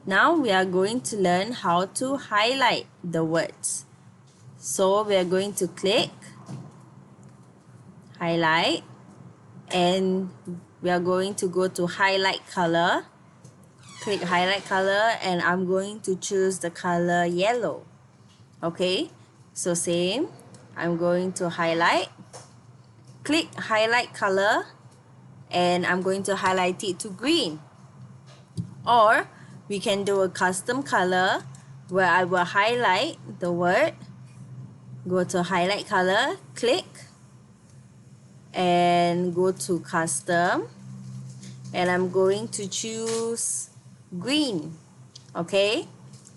Now we are going to learn how to highlight the words. So we are going to click highlight and we are going to go to highlight color. Click highlight color and I'm going to choose the color yellow. Okay, so same, I'm going to highlight, click highlight color and I'm going to highlight it to green. Or we can do a custom color where I will highlight the word, go to highlight color, click and go to custom and I'm going to choose green. Okay,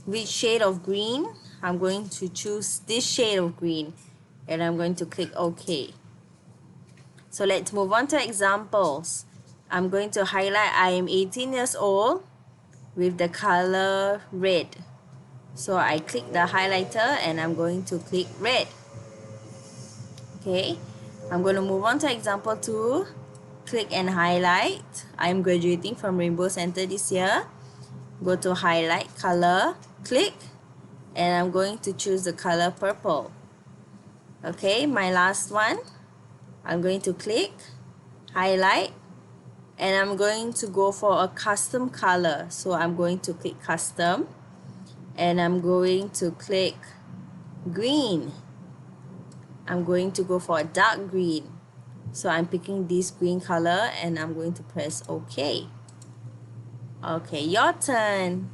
which shade of green? I'm going to choose this shade of green and I'm going to click OK. So let's move on to examples. I'm going to highlight I am 18 years old with the color red. So I click the highlighter and I'm going to click red. Okay, I'm going to move on to example 2. Click and highlight. I'm graduating from Rainbow Center this year. Go to highlight color, click, and I'm going to choose the color purple. Okay, my last one. I'm going to click, highlight, and I'm going to go for a custom color. So I'm going to click custom, and I'm going to click green. I'm going to go for a dark green. So I'm picking this green color and I'm going to press OK. Okay, your turn.